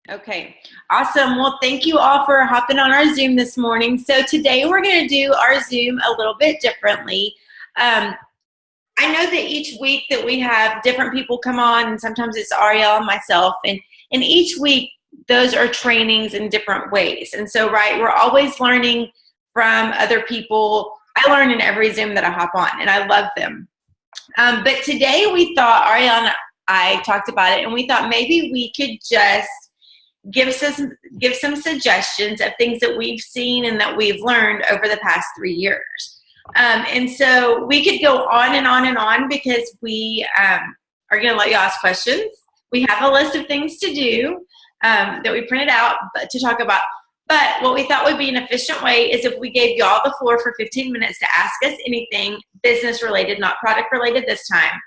Okay, awesome. Well, thank you all for hopping on our Zoom this morning. So today we're going to do our Zoom a little bit differently. I know that each week that we have different people come on, and sometimes it's Ariele and myself, and each week those are trainings in different ways. And so, right, we're always learning from other people. I learn in every Zoom that I hop on, and I love them. But today we thought, Ariele and I talked about it, and we thought maybe we could just give some suggestions of things that we've seen and that we've learned over the past 3 years. And so we could go on and on and on because we are going to let you ask questions. We have a list of things to do that we printed out to talk about. But what we thought would be an efficient way is if we gave y'all the floor for 15 minutes to ask us anything business related, not product related this time.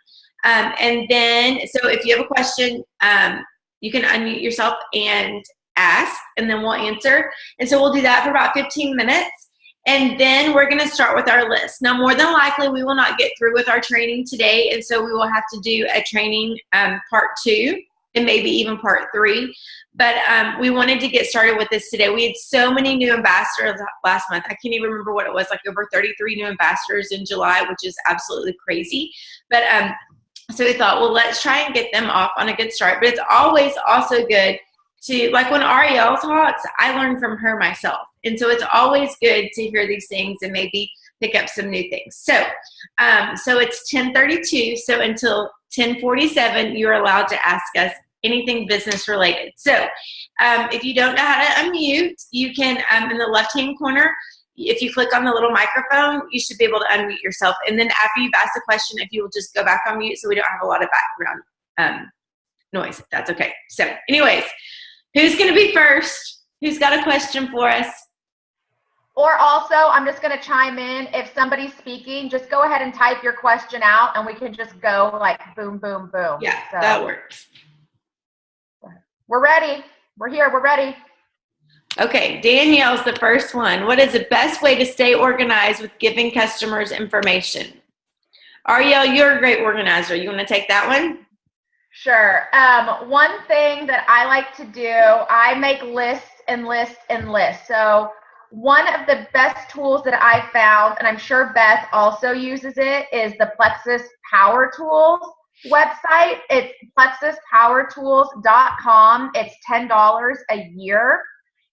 And then, so if you have a question, you can unmute yourself and ask, and then we'll answer. And so we'll do that for about 15 minutes. And then we're going to start with our list. Now, more than likely, we will not get through with our training today. And so we will have to do a training part 2 and maybe even part 3. But we wanted to get started with this today. We had so many new ambassadors last month. I can't even remember what it was, like over 33 new ambassadors in July, which is absolutely crazy. But so we thought, well, let's try and get them off on a good start. But it's always also good to, like when Ariele talks, I learn from her myself. And so it's always good to hear these things and maybe pick up some new things. So so it's 10:32. So until 10:47, you're allowed to ask us anything business related. So if you don't know how to unmute, you can, in the left-hand corner, if you click on the little microphone, you should be able to unmute yourself. And then after you've asked the question, if you will just go back on mute so we don't have a lot of background noise, if that's okay. So anyways, who's going to be first? Who's got a question for us? Or also, I'm just going to chime in. If somebody's speaking, just go ahead and type your question out, and we can just go like boom, boom, boom. Yeah, so that works. We're ready. We're here. We're ready. Okay, Danielle's the first one. What is the best way to stay organized with giving customers information? Ariele, you're a great organizer. You want to take that one? Sure. One thing that I like to do, I make lists and lists and lists. So one of the best tools that I found, and I'm sure Beth also uses it, is the Plexus Power Tools website. It's plexuspowertools.com. It's $10 a year.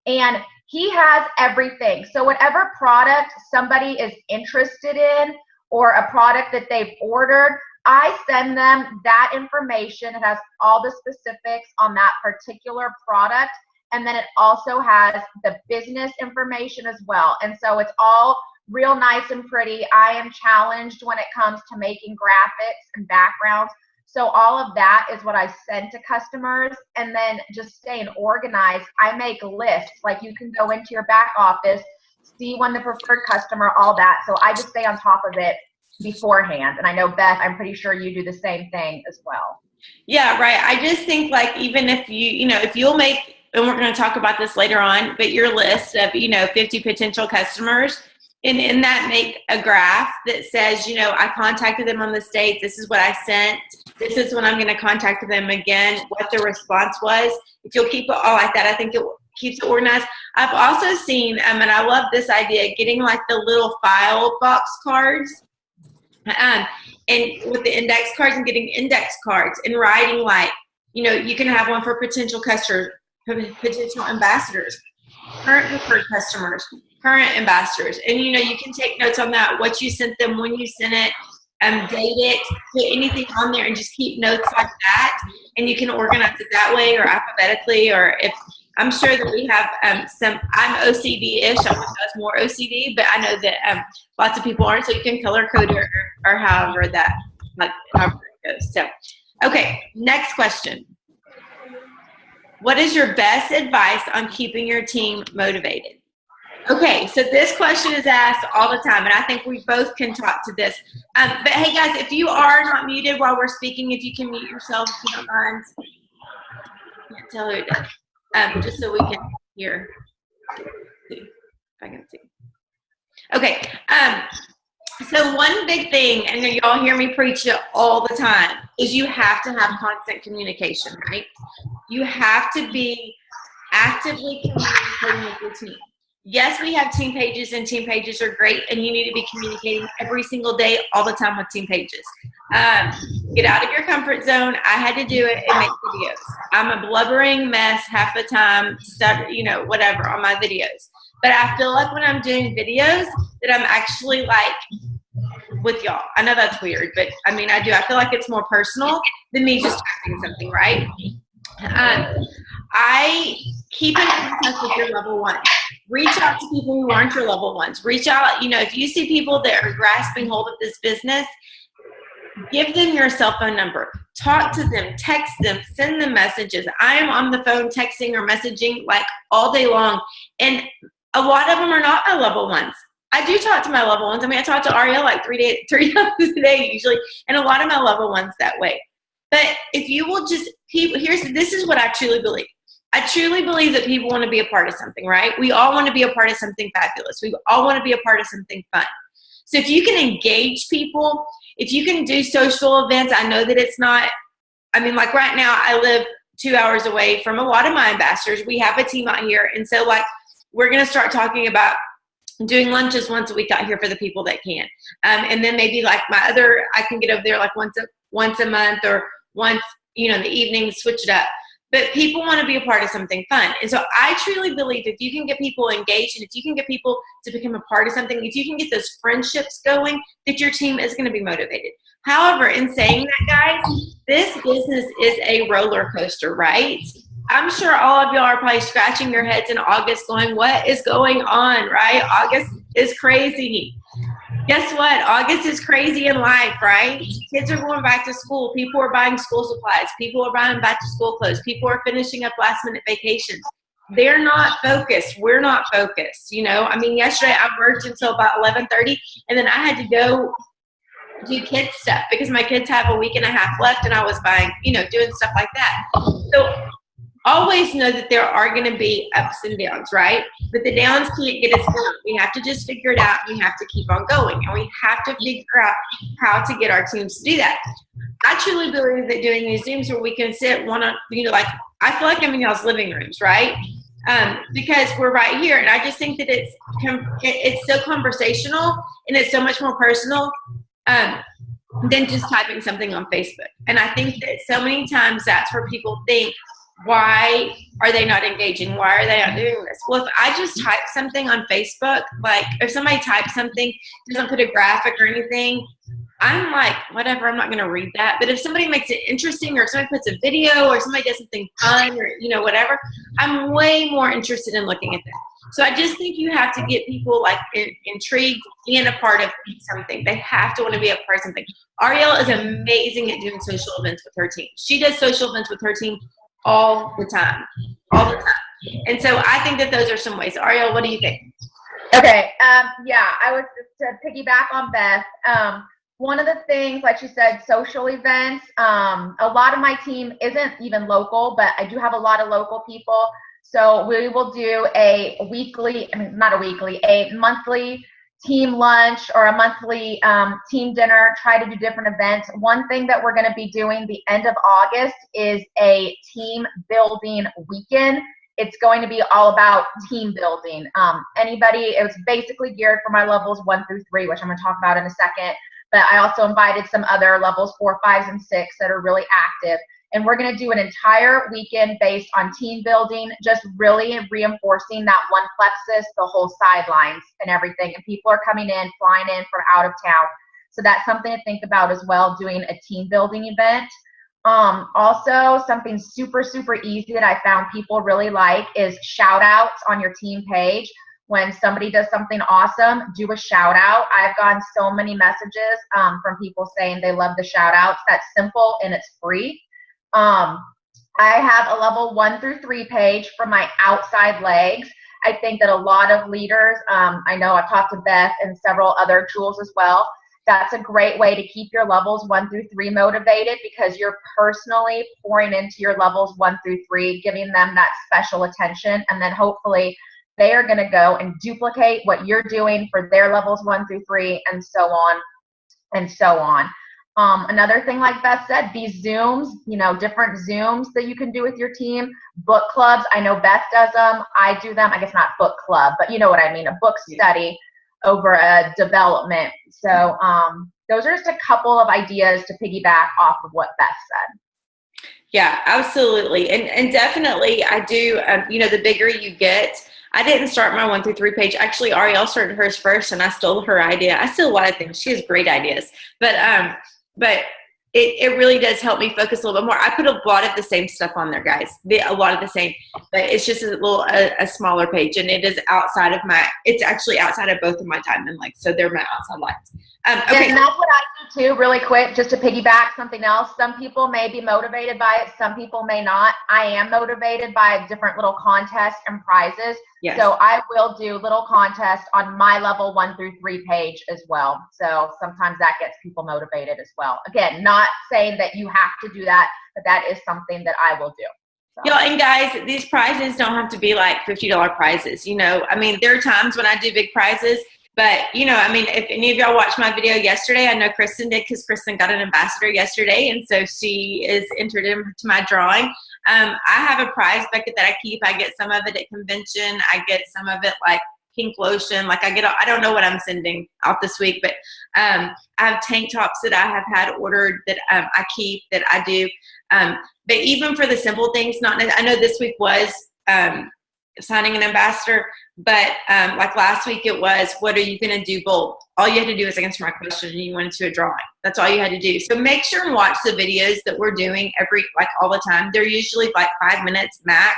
And he has everything. So whatever product somebody is interested in or a product that they've ordered, I send them that information. It has all the specifics on that particular product. And then it also has the business information as well. And so it's all real nice and pretty. I am challenged when it comes to making graphics and backgrounds. So all of that is what I send to customers. And then just staying organized, I make lists. Like you can go into your back office, see when the preferred customer, all that. So I just stay on top of it beforehand. And I know, Beth, I'm pretty sure you do the same thing as well. Yeah, right. I just think like even if if you'll make, and we're going to talk about this later on, but your list of, 50 potential customers, and in that make a graph that says, I contacted them on this date. This is what I sent. This is when I'm going to contact them again, what the response was. If you'll keep it all like that, I think it keeps it organized. I've also seen, and I love this idea, getting like the little file box cards and with the index cards and getting index cards and writing like, you can have one for potential customers, potential ambassadors, current preferred customers, current ambassadors. And, you can take notes on that, what you sent them, when you sent it, date it, put anything on there and just keep notes like that. And you can organize it that way or alphabetically, or if I'm sure that we have I'm OCD-ish. I wish I was more OCD, but I know that lots of people aren't. So you can color code or however it goes. So, okay, next question. What is your best advice on keeping your team motivated? Okay, so this question is asked all the time, and I think we both can talk to this. But hey, guys, if you are not muted while we're speaking, if you can mute yourself, if you don't mind. Can't tell who it does. Just so we can hear. See if I can see. Okay. So one big thing, and y'all hear me preach it all the time, is you have to have constant communication, right? You have to be actively communicating with your team. Yes, we have team pages, and team pages are great, and you need to be communicating every single day, all the time with team pages. Get out of your comfort zone. I had to do it and make videos. I'm a blubbering mess half the time, whatever on my videos. But I feel like when I'm doing videos that I'm actually like with y'all. I know that's weird, but I mean, I do. I feel like it's more personal than me just typing something, right? I keep in contact with your level ones. Reach out to people who aren't your level ones. Reach out, if you see people that are grasping hold of this business, give them your cell phone number. Talk to them, text them, send them messages. I am on the phone texting or messaging like all day long. And a lot of them are not my level ones. I do talk to my level ones. I mean, I talk to Ariele like three times a day usually, and a lot of my level ones that way. But if you will just, this is what I truly believe. I truly believe that people want to be a part of something, right? We all want to be a part of something fabulous. We all want to be a part of something fun. So if you can engage people, if you can do social events, I know that it's not, like right now I live 2 hours away from a lot of my ambassadors. We have a team out here. And so like, we're going to start talking about doing lunches once a week out here for the people that can. And then maybe like I can get over there like once a month or once, in the evening, switch it up. But people want to be a part of something fun. And so I truly believe if you can get people engaged and if you can get people to become a part of something, if you can get those friendships going, that your team is going to be motivated. However, in saying that, guys, this business is a roller coaster, right? I'm sure all of y'all are probably scratching your heads in August going, what is going on, right? August is crazy. Guess what? August is crazy in life, right? Kids are going back to school. People are buying school supplies. People are buying back to school clothes. People are finishing up last minute vacations. They're not focused. We're not focused. Yesterday I worked until about 11:30, and then I had to go do kids stuff because my kids have a week and a half left, and I was buying, doing stuff like that. So always know that there are going to be ups and downs, right? But the downs can't get us down. We have to just figure it out. We have to keep on going, and we have to figure out how to get our teams to do that. I truly believe that doing these Zooms where we can sit I feel like I'm in y'all's living rooms, right? Because we're right here, and I just think that it's so conversational and it's so much more personal than just typing something on Facebook. And I think that so many times that's where people think, why are they not engaging? Why are they not doing this? Well, if I just type something on Facebook, like if somebody types something, doesn't put a graphic or anything, I'm like, whatever, I'm not going to read that. But if somebody makes it interesting, or if somebody puts a video, or somebody does something fun, or, whatever, I'm way more interested in looking at that. So I just think you have to get people like intrigued and a part of something. They have to want to be a part of something. Ariele is amazing at doing social events with her team. She does social events with her team all the time. And so I think that those are some ways. Ariele, what do you think? Okay. I was to piggyback on Beth. One of the things, like she said, social events. A lot of my team isn't even local, but I do have a lot of local people. So we will do a monthly team lunch or a monthly team dinner, try to do different events. One thing that we're going to be doing the end of August is a team building weekend. It's going to be all about team building. It was basically geared for my levels 1 through 3, which I'm going to talk about in a second. But I also invited some other levels 4, 5, and 6 that are really active. And we're going to do an entire weekend based on team building, just really reinforcing that one Plexus, the whole sidelines and everything. And people are flying in from out of town. So that's something to think about as well, doing a team building event. Also, something super, super easy that I found people really like is shout outs on your team page. When somebody does something awesome, do a shout out. I've gotten so many messages from people saying they love the shout outs. That's simple and it's free. I have a level 1 through 3 page for my outside legs. I think that a lot of leaders, I know I've talked to Beth and several other tools as well. That's a great way to keep your levels 1 through 3 motivated, because you're personally pouring into your levels 1 through 3, giving them that special attention. And then hopefully they are going to go and duplicate what you're doing for their levels 1 through 3, and so on and so on. Another thing, like Beth said, these Zooms, different Zooms that you can do with your team. Book clubs. I know Beth does them. I do them. I guess not book club, but you know what I mean. A book study over a development. So those are just a couple of ideas to piggyback off of what Beth said. Yeah, absolutely. And definitely I do, the bigger you get, I didn't start my 1 through 3 page. Actually, Ariele started hers first and I stole her idea. I steal a lot of things. She has great ideas, but it really does help me focus a little bit more. I put a lot of the same stuff on there, guys. A lot of the same, but it's just a smaller page, and it is it's actually outside of both of my timeline, so they're my outside lines. Okay. And that's what I do too, really quick, just to piggyback something else. Some people may be motivated by it. Some people may not. I am motivated by different little contests and prizes. Yes. So I will do little contests on my level 1 through 3 page as well. So sometimes that gets people motivated as well. Again, not saying that you have to do that, but that is something that I will do. So. And guys, these prizes don't have to be like $50 prizes. There are times when I do big prizes. But, if any of y'all watched my video yesterday, I know Kristen did, because Kristen got an ambassador yesterday. And so she is entered into my drawing. I have a prize bucket that I keep. I get some of it at convention. I get some of it like pink lotion. I don't know what I'm sending out this week, but I have tank tops that I have had ordered that I keep, that I do. But even for the simple things, I know this week was signing an ambassador, but like last week it was, what are you going to do bold? All you had to do is answer my question and you went into a drawing. That's all you had to do. So make sure and watch the videos that we're doing all the time. They're usually like 5 minutes max,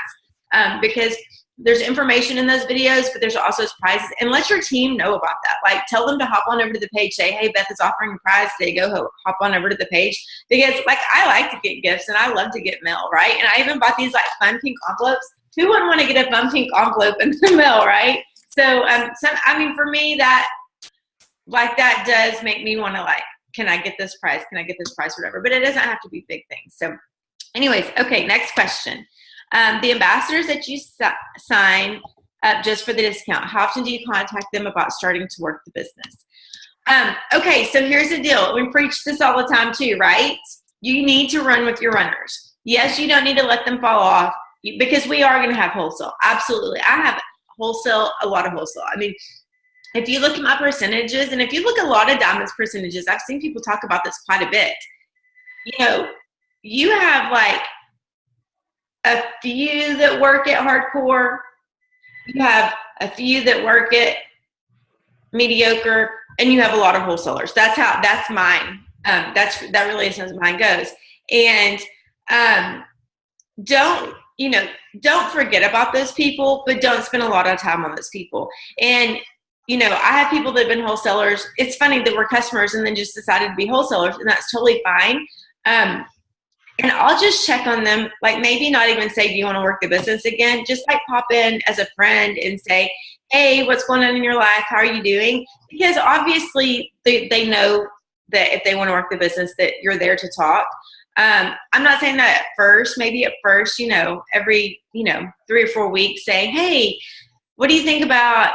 because there's information in those videos, but there's also prizes, and let your team know about that. Tell them to hop on over to the page, say, hey, Beth is offering a prize today, go hop on over to the page, because I like to get gifts and I love to get mail, right? And I even bought these fun pink envelopes. Who wouldn't want to get a fun pink envelope in the mail, right? So, for me, that does make me want to can I get this prize? Can I get this prize? Whatever. But it doesn't have to be big things. So anyways, okay, next question. The ambassadors that you sign up just for the discount, how often do you contact them about starting to work the business? Okay, so here's the deal. We preach this all the time too, right? You need to run with your runners. Yes, you don't need to let them fall off, because we are going to have wholesale. Absolutely. I have a lot of wholesale. If you look at my percentages, and if you look at a lot of Diamonds percentages, I've seen people talk about this quite a bit. You have a few that work at hardcore. You have a few that work at mediocre, and you have a lot of wholesalers. That's mine. That really is as mine goes. And don't forget about those people, but don't spend a lot of time on those people. And, I have people that have been wholesalers. It's funny that we're customers and then just decided to be wholesalers, and that's totally fine. And I'll just check on them, maybe not even say, do you want to work the business again? Just pop in as a friend and say, hey, what's going on in your life? How are you doing? Because obviously they know that if they want to work the business, that you're there to talk. I'm not saying that at first, maybe at first, every, 3 or 4 weeks, saying, hey, what do you think about,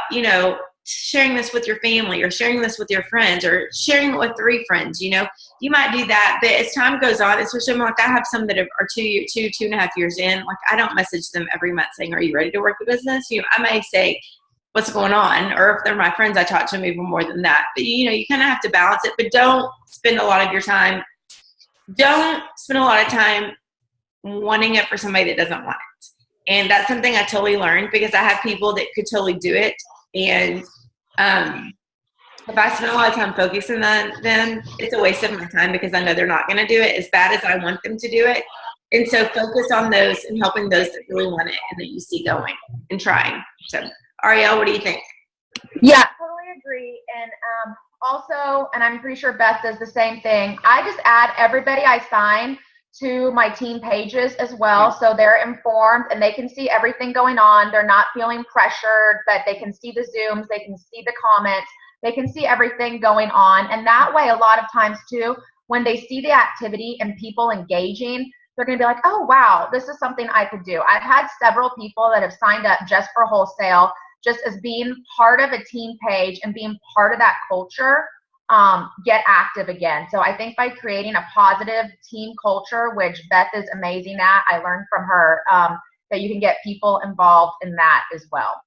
sharing this with your family, or sharing this with your friends, or sharing it with 3 friends, you might do that. But as time goes on, especially I have some that are 2.5 years in, I don't message them every month saying, are you ready to work the business? I may say, what's going on? Or if they're my friends, I talk to them even more than that. But, you kind of have to balance it, but don't spend a lot of your time. Don't spend a lot of time wanting it for somebody that doesn't want it. And that's something I totally learned, because I have people that could totally do it. And if I spend a lot of time focusing on them, it's a waste of my time, because I know they're not going to do it as bad as I want them to do it. And so focus on those and helping those that really want it and that you see going and trying. So, Ariele, what do you think? Yeah, totally agree. And also, and I'm pretty sure Beth does the same thing, I just add everybody I sign to my team pages as well, so they're informed and they can see everything going on. They're not feeling pressured, but they can see the Zooms, they can see the comments, they can see everything going on. And that way, a lot of times too, when they see the activity and people engaging, they're going to be like, oh, wow, this is something I could do. I've had several people that have signed up just for wholesale, just as being part of a team page and being part of that culture. get active again. So I think by creating a positive team culture, which Beth is amazing at, I learned from her, that you can get people involved in that as well.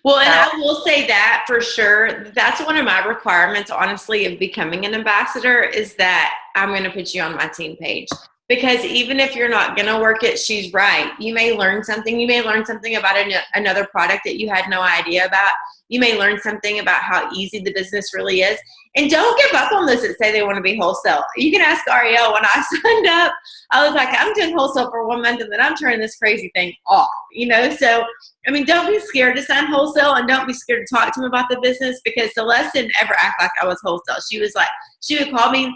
Well, and I will say that for sure. That's one of my requirements, honestly, of becoming an ambassador is that I'm going to put you on my team page. Because even if you're not going to work it, she's right. You may learn something. You may learn something about another product that you had no idea about. You may learn something about how easy the business really is. And don't give up on those that say they want to be wholesale. You can ask Ariele. When I signed up, I was like, I'm doing wholesale for 1 month and then I'm turning this crazy thing off, you know? So, I mean, don't be scared to sign wholesale and don't be scared to talk to them about the business because Celeste didn't ever act like I was wholesale. She was like, she would call me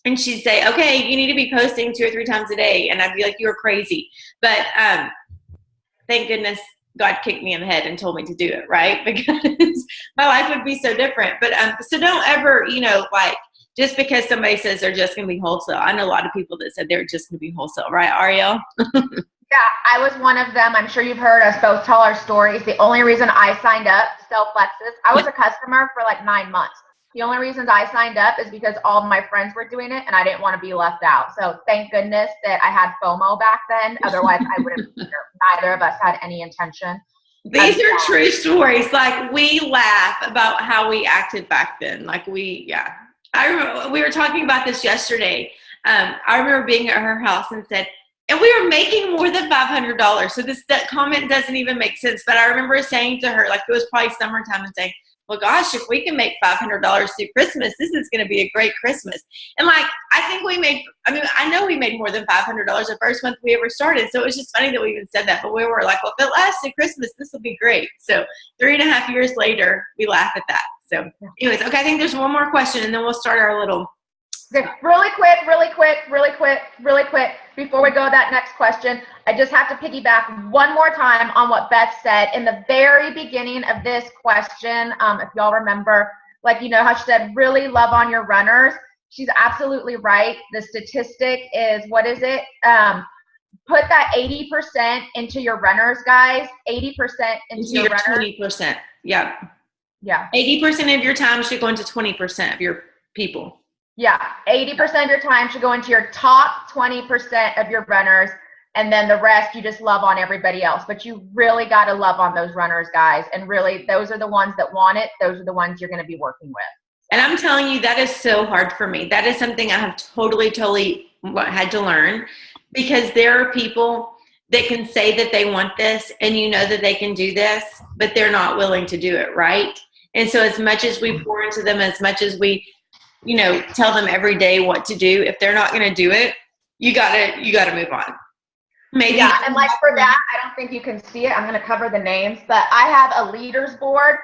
and she'd say, okay, you need to be posting 2 or 3 times a day. And I'd be like, you're crazy. But thank goodness God kicked me in the head and told me to do it, right? Because my life would be so different. But so don't ever, you know, like just because somebody says they're just going to be wholesale. I know a lot of people that said they're just going to be wholesale, right, Ariele? Yeah, I was one of them. I'm sure you've heard us both tell our stories. The only reason I signed up to sell Plexus, I was a customer for like 9 months. The only reasons I signed up is because all my friends were doing it and I didn't want to be left out. So thank goodness that I had FOMO back then. Otherwise, I would have, neither of us had any intention. These are true stories. Like we laugh about how we acted back then. Like I remember we were talking about this yesterday. I remember being at her house and said, and we were making more than $500. So that comment doesn't even make sense. But I remember saying to her, like it was probably summertime and saying, well, gosh, if we can make $500 through Christmas, this is going to be a great Christmas. And like, I know we made more than $500 the first month we ever started. So it was just funny that we even said that, but we were like, well, if it lasts through Christmas, this will be great. So 3.5 years later, we laugh at that. So anyways, okay, I think there's one more question and then we'll start our little. Okay, really quick, before we go to that next question, I just have to piggyback one more time on what Beth said in the very beginning of this question. If y'all remember, like, you know how she said, really love on your runners. She's absolutely right. The statistic is, what is it? Put that 80% into your runners, guys. 80% into your runners. 20%. Yeah. Yeah. 80% of your time should go into 20% of your people. Yeah, 80% of your time should go into your top 20% of your runners, and then the rest you just love on everybody else. But you really got to love on those runners, guys, and really those are the ones that want it. Those are the ones you're going to be working with. And I'm telling you, that is so hard for me. That is something I have totally had to learn because there are people that can say that they want this and you know that they can do this, but they're not willing to do it, right? And so as much as we pour into them, as much as we tell them every day what to do. If they're not going to do it, you gotta move on. Maybe. Yeah, and like for that, I don't think you can see it. I'm going to cover the names, but I have a leaders board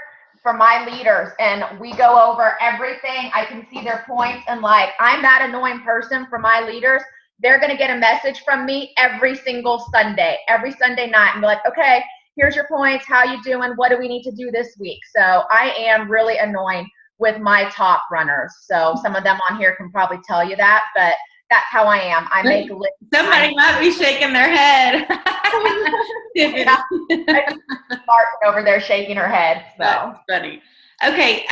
for my leaders, and we go over everything. I can see their points, and like I'm that annoying person for my leaders. They're going to get a message from me every single Sunday, every Sunday night, and be like, okay, here's your points. How you doing? What do we need to do this week? So I am really annoying with my top runners. So some of them on here can probably tell you that, but that's how I am. I make lists. Somebody might be shaking their head. Yeah, Martin over there shaking her head. So. That's funny. Okay,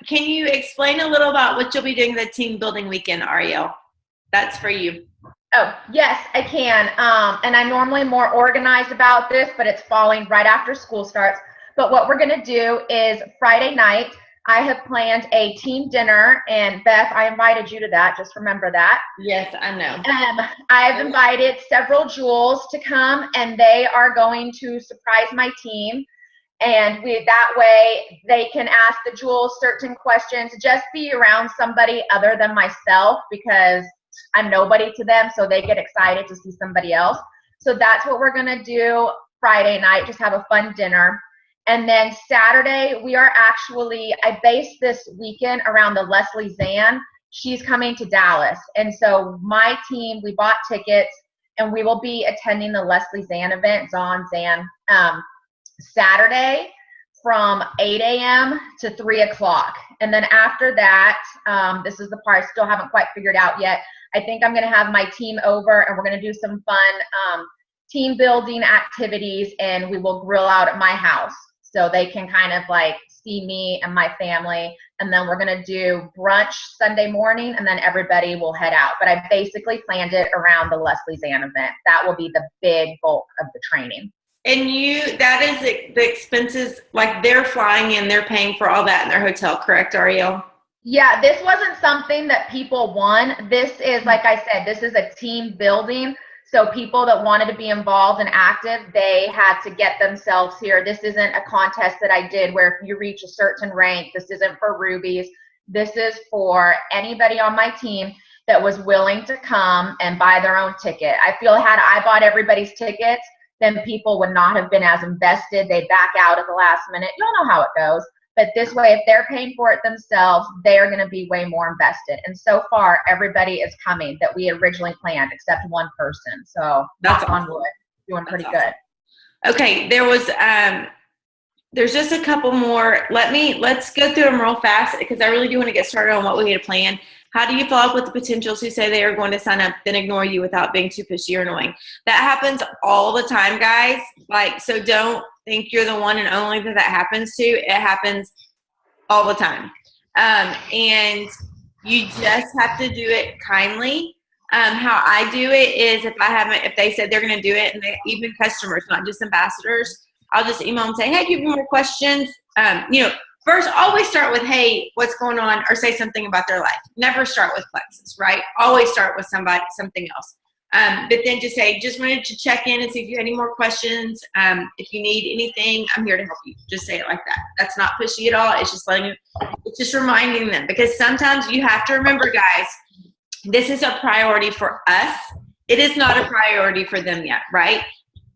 can you explain a little about what you'll be doing the team building weekend, Ariele? That's for you. Oh, yes, I can. And I'm normally more organized about this, but it's falling right after school starts. But what we're going to do is Friday night, I have planned a team dinner, and Beth, I invited you to that. Just remember that. Yes, I know. I've invited several jewels to come, and they are going to surprise my team. And that way they can ask the jewels certain questions. Just be around somebody other than myself because I'm nobody to them, so they get excited to see somebody else. So that's what we're going to do Friday night, just have a fun dinner. And then Saturday, I based this weekend around the Leslie Zan. She's coming to Dallas. And so my team, we bought tickets, and we will be attending the Leslie Zan event, Zan, Saturday from 8 a.m. to 3 o'clock. And then after that, this is the part I still haven't quite figured out yet. I think I'm going to have my team over, and we're going to do some fun team building activities, and we will grill out at my house. So they can kind of like see me and my family. And then we're going to do brunch Sunday morning, and then everybody will head out. But I basically planned it around the Leslie Zann event. That will be the big bulk of the training. And that is the expenses, like they're flying in, they're paying for all that in their hotel, correct, Ariele? Yeah, this wasn't something that people won. This is, like I said, this is a team building. So people that wanted to be involved and active, they had to get themselves here. This isn't a contest that I did where if you reach a certain rank, this isn't for rubies. This is for anybody on my team that was willing to come and buy their own ticket. I feel had I bought everybody's tickets, then people would not have been as invested. They'd back out at the last minute. You'll know how it goes. But this way, if they're paying for it themselves, they are going to be way more invested. And so far, everybody is coming that we originally planned, except one person. So that's knock on wood, doing pretty awesome. Good. Okay, there's just a couple more. Let's go through them real fast because I really do want to get started on what we need to plan. How do you follow up with the potentials who say they are going to sign up, then ignore you without being too pushy or annoying? That happens all the time, guys. So don't think you're the one and only that happens to. It happens all the time. And you just have to do it kindly. How I do it is if they said they're going to do it, and even customers, not just ambassadors, I'll just email them and say, hey, do you have any more questions? First, always start with, hey, what's going on? Or say something about their life. Never start with Plexus, right? Always start with something else. But then just say, just wanted to check in and see if you had any more questions. If you need anything, I'm here to help you. Just say it like that. That's not pushy at all. It's just reminding them. Because sometimes you have to remember, guys, this is a priority for us. It is not a priority for them yet, right?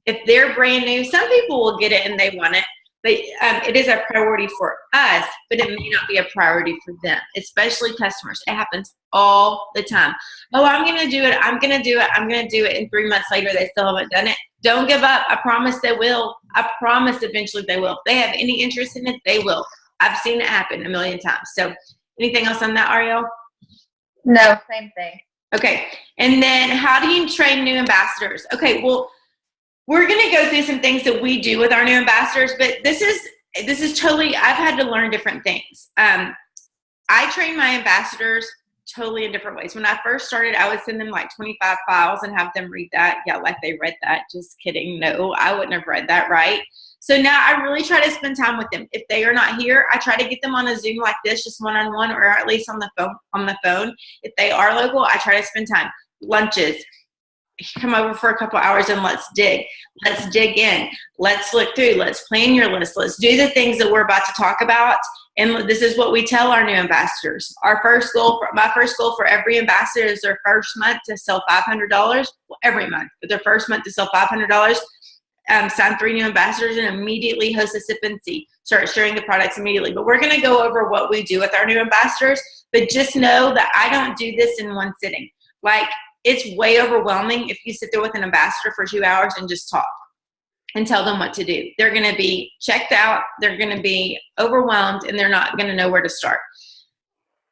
If they're brand new, some people will get it and they want it. But it is a priority for us, but it may not be a priority for them, especially customers. It happens all the time. Oh, I'm going to do it. I'm going to do it. I'm going to do it. And 3 months later, they still haven't done it. Don't give up. I promise they will. I promise eventually they will. If they have any interest in it, they will. I've seen it happen a million times. So anything else on that, Ariele? No, same thing. Okay. And then how do you train new ambassadors? Okay, well, we're going to go through some things that we do with our new ambassadors, but this is totally, I've had to learn different things. I train my ambassadors totally in different ways. When I first started, I would send them like 25 files and have them read that. Yeah, like they read that. Just kidding. No, I wouldn't have read that, right? So now I really try to spend time with them. If they are not here, I try to get them on a Zoom like this, just one-on-one, or at least on the phone. If they are local, I try to spend time. Lunches. Come over for a couple hours and let's dig in, let's look through, let's plan your list, let's do the things that we're about to talk about. And this is what we tell our new ambassadors. My first goal for every ambassador is their first month to sell $500 every month, but their first month to sell $500. Sign 3 new ambassadors and immediately host a sip and see. Start sharing the products immediately. But we're going to go over what we do with our new ambassadors, but just know that I don't do this in one sitting. It's way overwhelming if you sit there with an ambassador for 2 hours and just talk and tell them what to do. They're going to be checked out, they're going to be overwhelmed, and they're not going to know where to start.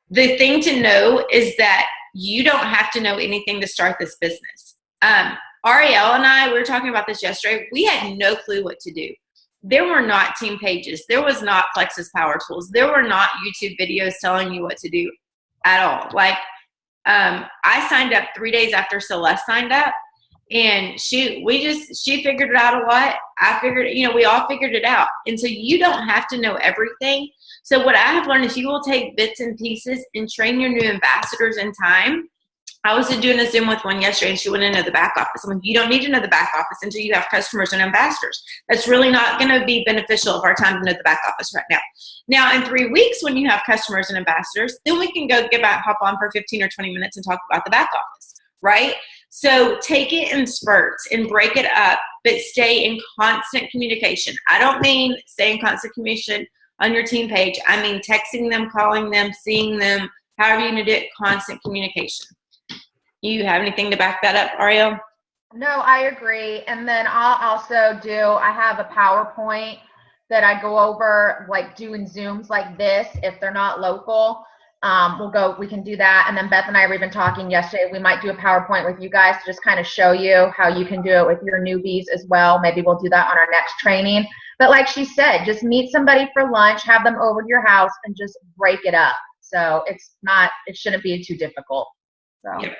The thing to know is that you don't have to know anything to start this business. Ariele and I, we were talking about this yesterday. We had no clue what to do. There were not team pages. There was not Plexus Power Tools. There were not YouTube videos telling you what to do at all. I signed up 3 days after Celeste signed up, and she figured it out a lot. We all figured it out. And so you don't have to know everything. So what I have learned is you will take bits and pieces and train your new ambassadors in time. I was doing a Zoom with one yesterday, and she wouldn't know the back office. You don't need to know the back office until you have customers and ambassadors. That's really not going to be beneficial of our time to know the back office right now. Now, in 3 weeks, when you have customers and ambassadors, then we can hop on for 15 or 20 minutes and talk about the back office, right? So take it in spurts and break it up, but stay in constant communication. I don't mean stay in constant communication on your team page. I mean texting them, calling them, seeing them, however you're going to do it, constant communication. You have anything to back that up, Ariele? No, I agree. And then I have a PowerPoint that I go over, doing Zooms like this. If they're not local, we can do that. And then Beth and I were even talking yesterday, we might do a PowerPoint with you guys to just kind of show you how you can do it with your newbies as well. Maybe we'll do that on our next training. But like she said, just meet somebody for lunch, have them over to your house, and just break it up. So it shouldn't be too difficult. So. Yep.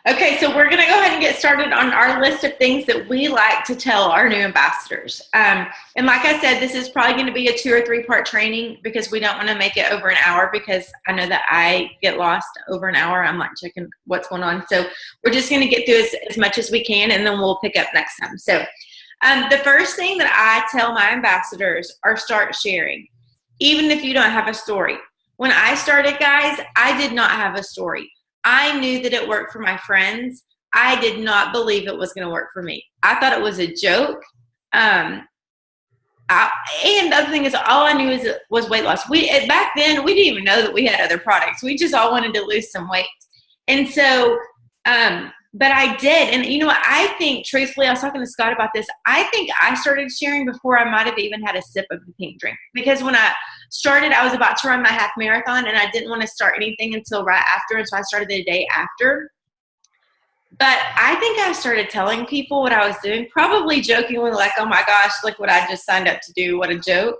Okay, so we're going to go ahead and get started on our list of things that we like to tell our new ambassadors. And like I said, this is probably going to be a 2 or 3 part training because we don't want to make it over an hour, because I know that I get lost over an hour. I'm like checking what's going on. So we're just going to get through as much as we can, and then we'll pick up next time. So the first thing that I tell my ambassadors are start sharing, even if you don't have a story. When I started, guys, I did not have a story. I knew that it worked for my friends. I did not believe it was going to work for me. I thought it was a joke. And the other thing is, all I knew was weight loss. Back then, we didn't even know that we had other products. We just all wanted to lose some weight. And so, but I did. And you know what? I think, truthfully, I was talking to Scott about this. I think I started sharing before I might have even had a sip of the pink drink. Because when I started, I was about to run my half marathon, and I didn't want to start anything until right after. And so I started the day after. But I think I started telling people what I was doing, probably jokingly, like, oh my gosh, look what I just signed up to do. What a joke.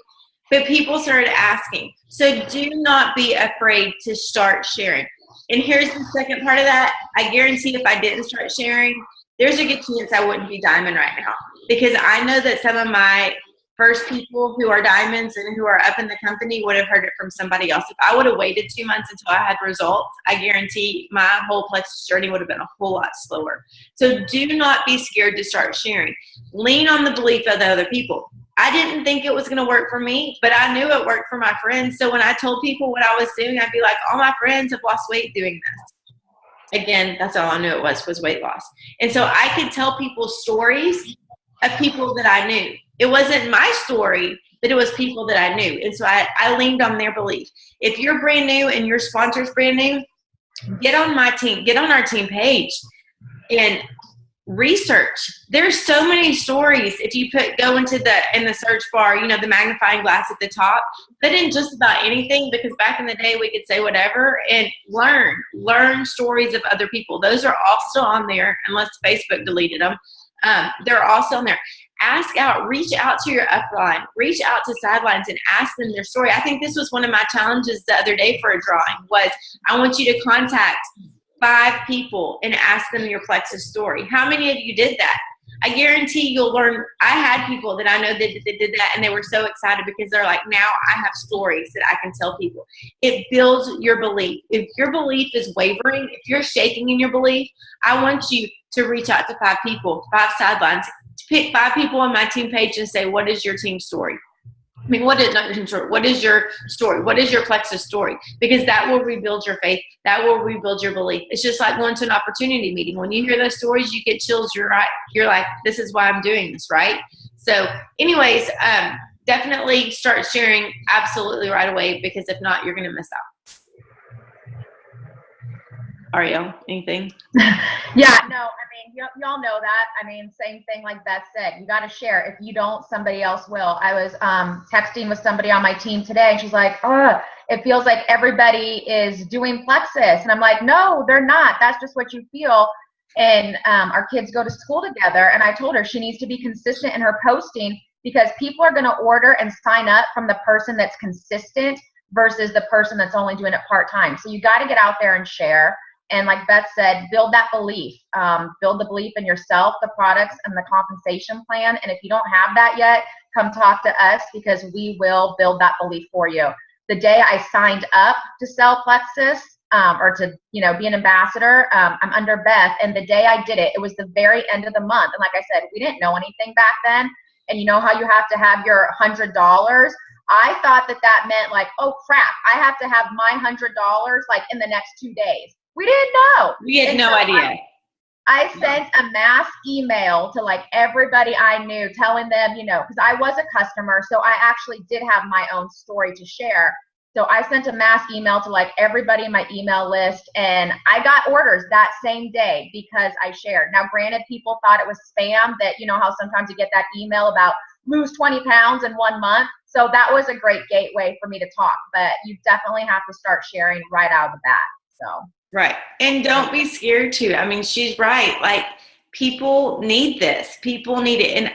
But people started asking. So do not be afraid to start sharing. And here's the second part of that. I guarantee if I didn't start sharing, there's a good chance I wouldn't be diamond right now. Because I know that some of my first people who are diamonds and who are up in the company would have heard it from somebody else. If I would have waited 2 months until I had results, I guarantee my whole Plexus journey would have been a whole lot slower. So do not be scared to start sharing. Lean on the belief of the other people. I didn't think it was going to work for me, but I knew it worked for my friends. So when I told people what I was doing, I'd be like, all my friends have lost weight doing this. Again, that's all I knew it was weight loss. And so I could tell people stories of people that I knew. It wasn't my story, but it was people that I knew. And so I leaned on their belief. If you're brand new and your sponsor's brand new, get on my team, get on our team page and research. There's so many stories. If you go into in the search bar, the magnifying glass at the top, put in just about anything, because back in the day we could say whatever, and learn stories of other people. Those are all still on there, unless Facebook deleted them. They're all still on there. Reach out to your upline, reach out to sidelines and ask them their story. I think this was one of my challenges the other day for a drawing was I want you to contact 5 people and ask them your Plexus story. How many of you did that? I guarantee you'll learn. I had people that I know that did that, and they were so excited because they're like, now I have stories that I can tell people. It builds your belief. If your belief is wavering, if you're shaking in your belief, I want you to reach out to 5 people, 5 sidelines. Pick 5 people on my team page and say, what is your team story? I mean, what is not your team story? What is your story? What is your Plexus story? Because that will rebuild your faith. That will rebuild your belief. It's just like going to an opportunity meeting. When you hear those stories, you get chills. You're right. You're like, this is why I'm doing this, right? So anyways, definitely start sharing absolutely right away, because if not, you're going to miss out. Ariele, anything? Yeah, no, I mean, y'all know that. I mean, same thing like Beth said. You got to share. If you don't, somebody else will. I was texting with somebody on my team today, and she's like, oh, it feels like everybody is doing Plexus. And I'm like, no, they're not. That's just what you feel. And our kids go to school together, and I told her she needs to be consistent in her posting, because people are going to order and sign up from the person that's consistent versus the person that's only doing it part-time. So you got to get out there and share. And like Beth said, build that belief. Build the belief in yourself, the products, and the compensation plan. And if you don't have that yet, come talk to us, because we will build that belief for you. The day I signed up to sell Plexus, or to be an ambassador, I'm under Beth. And the day I did it, it was the very end of the month. And like I said, we didn't know anything back then. And you know how you have to have your $100? I thought that meant like, oh crap, I have to have my $100 like in the next 2 days. We didn't know. We had no idea. I sent a mass email to like everybody I knew, telling them, because I was a customer, so I actually did have my own story to share. So I sent a mass email to like everybody in my email list, and I got orders that same day because I shared. Now, granted, people thought it was spam, that how sometimes you get that email about lose 20 pounds in 1 month. So that was a great gateway for me to talk, but you definitely have to start sharing right out of the bat. So. Right. And don't be scared to. I mean, she's right. Like, people need this. People need it. And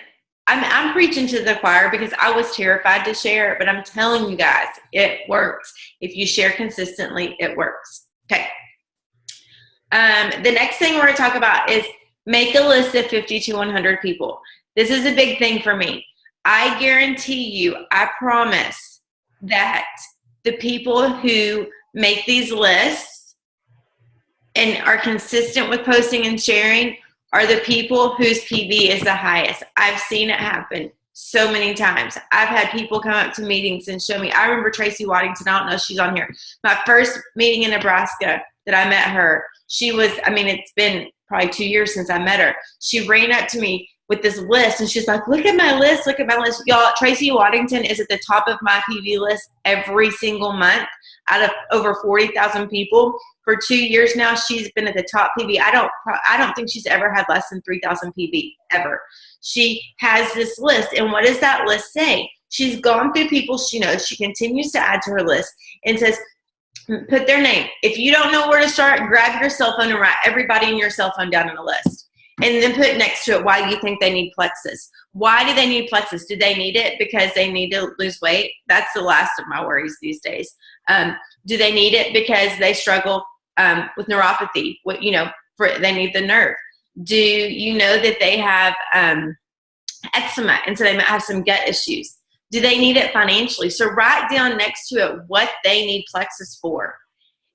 I'm preaching to the choir because I was terrified to share, but I'm telling you guys, it works. If you share consistently, it works. Okay. The next thing we're going to talk about is make a list of 50 to 100 people. This is a big thing for me. I guarantee you, I promise that the people who make these lists and are consistent with posting and sharing are the people whose PV is the highest. I've seen it happen so many times. I've had people come up to meetings and show me. I remember Tracy Waddington. I don't know if she's on here. My first meeting in Nebraska that I met her, she was, I mean, it's been probably 2 years since I met her. She ran up to me with this list, and she's like, look at my list, look at my list. Y'all, Tracy Waddington is at the top of my PV list every single month out of over 40,000 people. For 2 years now, she's been at the top PV. I don't think she's ever had less than 3,000 PV, ever. She has this list, and what does that list say? She's gone through people she knows. She continues to add to her list and says, put their name. If you don't know where to start, grab your cell phone and write everybody in your cell phone down in a list. And then put next to it why you think they need Plexus. Why do they need Plexus? Do they need it because they need to lose weight? That's the last of my worries these days. Do they need it because they struggle with neuropathy? They need the nerve. Do you know that they have eczema, and so they might have some gut issues? Do they need it financially? So write down next to it what they need Plexus for,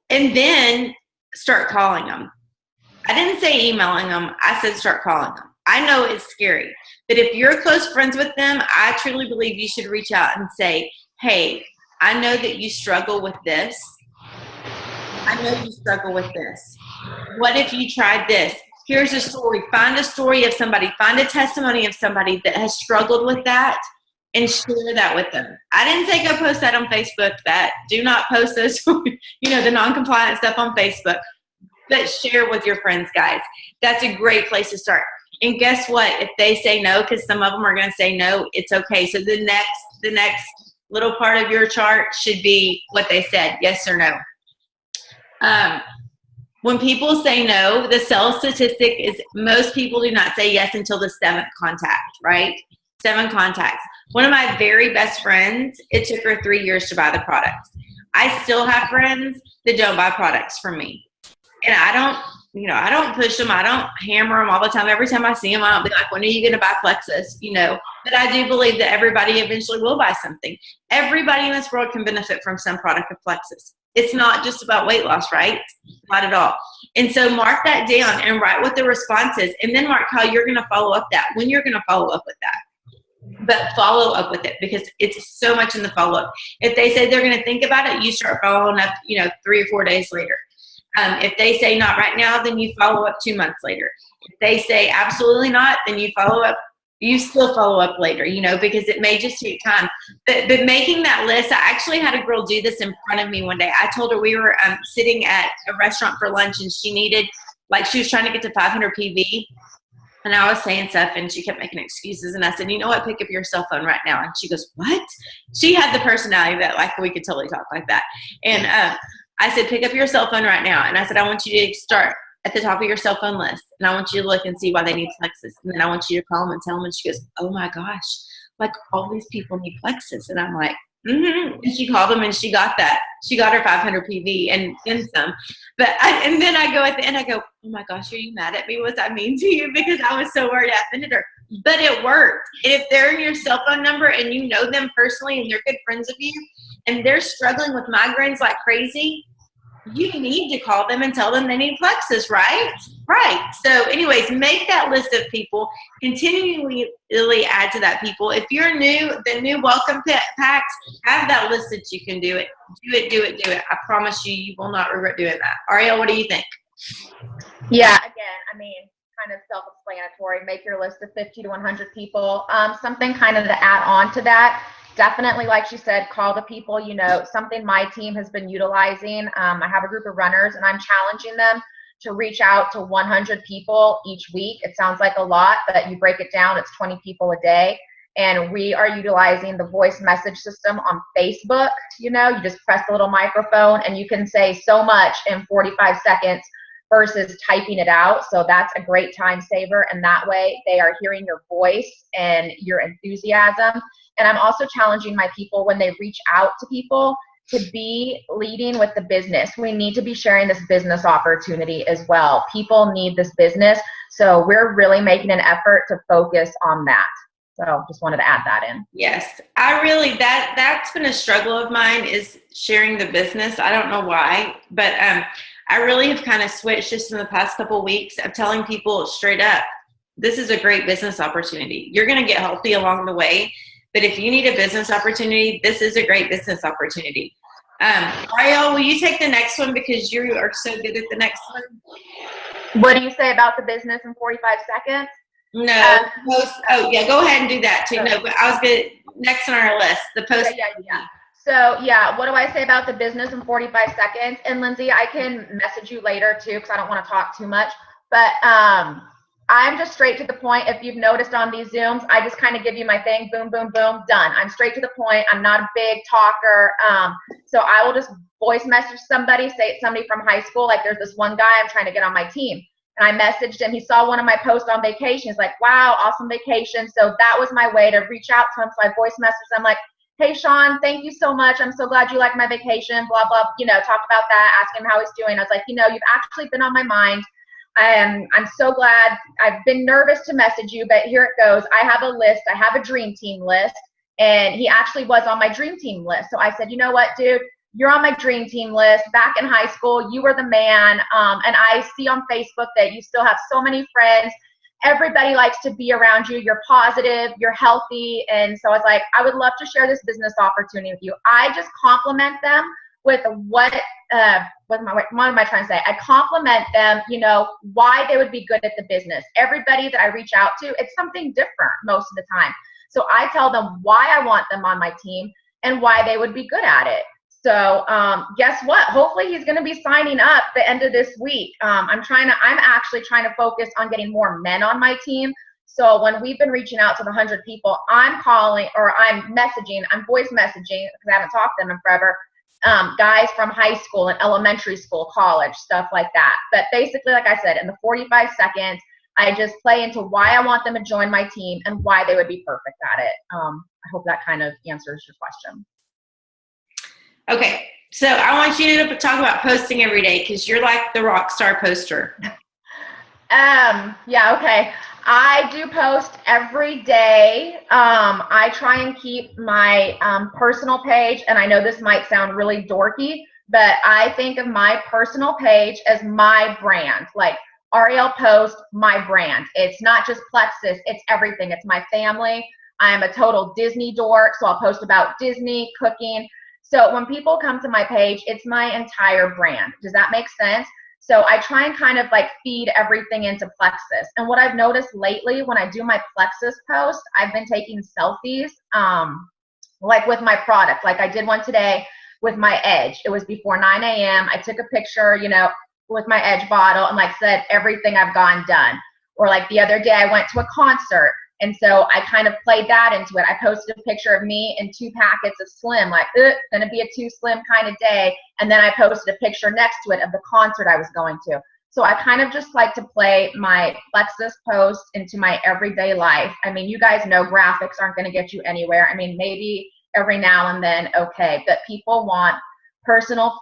and then start calling them. I didn't say emailing them. I said start calling them. I know it's scary, but if you're close friends with them, I truly believe you should reach out and say, hey, I know that you struggle with this. I know you struggle with this. What if you tried this? Here's a story. Find a story of somebody. Find a testimony of somebody that has struggled with that and share that with them. I didn't say go post that on Facebook. Do not post those, the non-compliant stuff on Facebook. But share with your friends, guys. That's a great place to start. And guess what? If they say no, because some of them are going to say no, it's okay. So the next little part of your chart should be what they said, yes or no. When people say no, the sales statistic is most people do not say yes until the 7th contact, right? 7 contacts. One of my very best friends, it took her 3 years to buy the products. I still have friends that don't buy products from me. And I don't push them. I don't hammer them all the time. Every time I see them, I don't be like, when are you going to buy Plexus? But I do believe that everybody eventually will buy something. Everybody in this world can benefit from some product of Plexus. It's not just about weight loss, right? Not at all. And so mark that down and write what the response is. And then mark how you're going to follow up that, when you're going to follow up with that. But follow up with it, because it's so much in the follow-up. If they say they're going to think about it, you start following up, 3 or 4 days later. If they say not right now, then you follow up 2 months later. If they say absolutely not, then you still follow up later, because it may just take time. But making that list, I actually had a girl do this in front of me one day. I told her we were sitting at a restaurant for lunch, and she was trying to get to 500 PV. And I was saying stuff, and she kept making excuses. And I said, you know what? Pick up your cell phone right now. And she goes, what? She had the personality that we could totally talk like that. And I said, pick up your cell phone right now. And I said, I want you to start at the top of your cell phone list. And I want you to look and see why they need Plexus. And then I want you to call them and tell them. And she goes, oh my gosh, all these people need Plexus. And I'm like, mm-hmm. And she called them and she got that. She got her 500 PV and then some. And then I go at the end, I go, oh my gosh, are you mad at me? Was I mean to you? Because I was so worried I offended her. But it worked. And if they're in your cell phone number and you know them personally and they're good friends of you, and they're struggling with migraines like crazy, you need to call them and tell them they need Plexus, right? Right. So anyways, make that list of people, continually add to that people. If you're new, the new welcome packs, have that list that you can do it. Do it. I promise you will not regret doing that. Ariele, what do you think? Yeah, again, kind of self-explanatory. Make your list of 50 to 100 people. Something kind of to add on to that. Definitely, like she said, call the people, something my team has been utilizing. I have a group of runners, and I'm challenging them to reach out to 100 people each week. It sounds like a lot, but you break it down, it's 20 people a day. And we are utilizing the voice message system on Facebook. You just press the little microphone, and you can say so much in 45 seconds versus typing it out. So that's a great time saver. And that way they are hearing your voice and your enthusiasm. And I'm also challenging my people when they reach out to people to be leading with the business. We need to be sharing this business opportunity as well. People need this business. So we're really making an effort to focus on that. So just wanted to add that in. Yes, that's been a struggle of mine, is sharing the business. I don't know why, but I really have kind of switched just in the past couple of weeks of telling people straight up, this is a great business opportunity. You're going to get healthy along the way, but if you need a business opportunity, this is a great business opportunity. Ariele, will you take the next one because you are so good at the next one? What do you say about the business in 45 seconds? No, post. Oh, yeah, go ahead and do that too. No, but I was good. Next on our list, the post. Yeah. So, yeah, what do I say about the business in 45 seconds? And Lindsay, I can message you later too because I don't want to talk too much. But I'm just straight to the point. If you've noticed on these Zooms, I just kind of give you my thing, boom, boom, boom, done. I'm straight to the point. I'm not a big talker. So I will just voice message somebody, say it's somebody from high school. Like there's this one guy I'm trying to get on my team. And I messaged him. He saw one of my posts on vacation. He's like, wow, awesome vacation. So that was my way to reach out to him. So I voice messaged him like, hey, Sean, thank you so much. I'm so glad you like my vacation, blah, blah, talk about that, ask him how he's doing. I was like, you've actually been on my mind. I'm so glad. I've been nervous to message you, but here it goes. I have a list. I have a dream team list. And he actually was on my dream team list. So I said, you know what, dude? You're on my dream team list. Back in high school, you were the man. And I see on Facebook that you still have so many friends. Everybody likes to be around you. You're positive, you're healthy. And so I was like, I would love to share this business opportunity with you. I just compliment them with what am I trying to say? I compliment them, why they would be good at the business. Everybody that I reach out to, it's something different most of the time. So I tell them why I want them on my team and why they would be good at it. So guess what? Hopefully he's going to be signing up the end of this week. I'm actually trying to focus on getting more men on my team. So when we've been reaching out to the 100 people, I'm voice messaging because I haven't talked to them in forever. Guys from high school and elementary school, college, stuff like that. But basically, like I said, in the 45 seconds, I just play into why I want them to join my team and why they would be perfect at it. I hope that kind of answers your question. Okay, so I want you to talk about posting every day because you're like the rock star poster. Yeah, okay. I do post every day. I try and keep my personal page, and I know this might sound really dorky, but I think of my personal page as my brand. Like Ariele Post, my brand. It's not just Plexus, it's everything. It's my family. I'm a total Disney dork, so I'll post about Disney, cooking. So when people come to my page, it's my entire brand. Does that make sense? So I try and kind of like feed everything into Plexus. And what I've noticed lately when I do my Plexus post, I've been taking selfies like with my product. Like I did one today with my Edge. It was before 9 a.m. I took a picture, with my Edge bottle and like said everything I've gotten done. Or like the other day I went to a concert. And so I kind of played that into it. I posted a picture of me and 2 packets of Slim, like, gonna be a 2 Slim kind of day. And then I posted a picture next to it of the concert I was going to. So I kind of just like to play my Plexus post into my everyday life. I mean, you guys know graphics aren't gonna get you anywhere. I mean, maybe every now and then, okay. But people want personal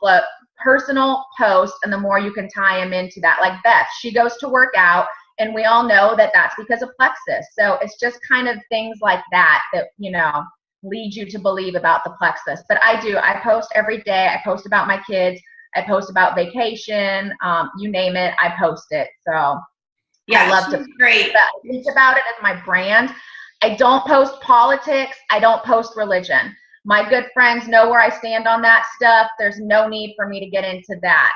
posts, and the more you can tie them into that. Like Beth, she goes to work out. And we all know that that's because of Plexus. So it's just kind of things like that lead you to believe about the Plexus. But I post every day. I post about my kids. I post about vacation. You name it, I post it. So yeah, I love to great. Think about it as my brand. I don't post politics. I don't post religion. My good friends know where I stand on that stuff. There's no need for me to get into that.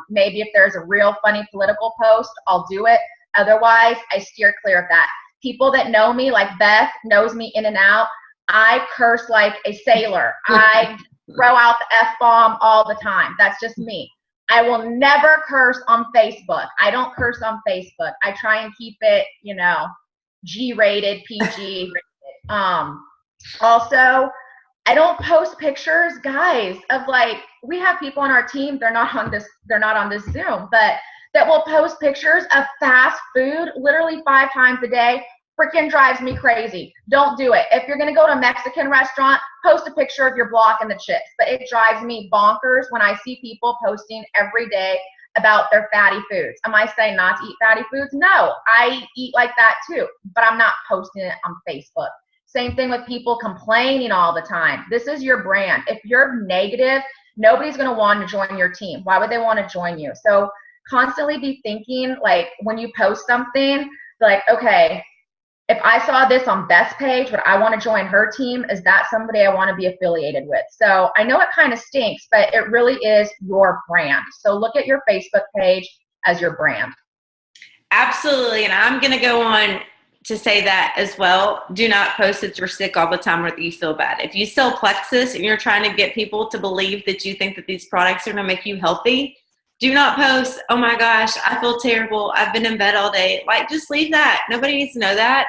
Maybe if there's a real funny political post, I'll do it. Otherwise, I steer clear of that. People that know me, like Beth, knows me in and out. I curse like a sailor. I throw out the F-bomb all the time. That's just me. I will never curse on Facebook. I don't curse on Facebook. I try and keep it, G-rated, PG. Also, I don't post pictures, guys, of like, we have people on our team. They're not on this Zoom, but that will post pictures of fast food literally 5 times a day. Freaking drives me crazy. Don't do it. If you're going to go to a Mexican restaurant, post a picture of your block and the chips. But it drives me bonkers when I see people posting every day about their fatty foods. Am I saying not to eat fatty foods? No, I eat like that too, but I'm not posting it on Facebook. Same thing with people complaining all the time. This is your brand. If you're negative, nobody's going to want to join your team. Why would they want to join you? So constantly be thinking, like, when you post something, like, okay, if I saw this on Beth's page, would I want to join her team? Is that somebody I want to be affiliated with? So I know it kind of stinks, but it really is your brand. So look at your Facebook page as your brand. Absolutely. And I'm going to go on to say that as well. Do not post that you're sick all the time or that you feel bad. If you sell Plexus and you're trying to get people to believe that you think that these products are going to make you healthy, do not post, oh my gosh, I feel terrible. I've been in bed all day. Like, just leave that. Nobody needs to know that.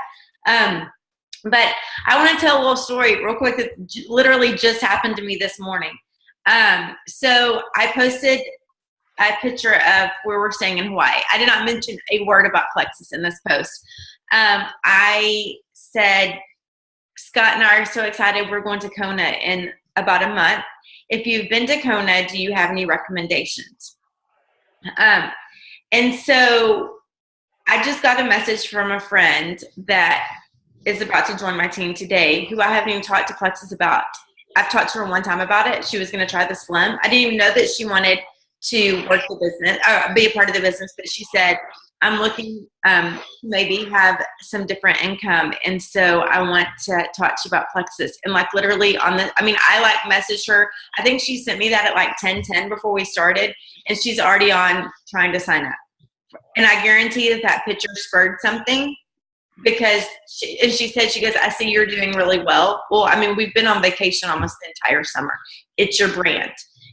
But I want to tell a little story real quick that literally just happened to me this morning. So I posted a picture of where we're staying in Hawaii. I did not mention a word about Plexus in this post. I said, Scott and I are so excited. We're going to Kona in about a month. If you've been to Kona, do you have any recommendations? And so I just got a message from a friend that is about to join my team today, who I haven't even talked to Plexus about. I've talked to her one time about it. She was going to try the Slim. I didn't even know that she wanted to work the business, or be a part of the business, but she said, I'm looking maybe have some different income, and so I want to talk to you about Plexus. And like literally on the, I mean, I like messaged her. I think she sent me that at like 10:10 before we started, and she's already on trying to sign up. And I guarantee that that picture spurred something, because she said, she goes, I see you're doing really well. Well, I mean, we've been on vacation almost the entire summer. It's your brand.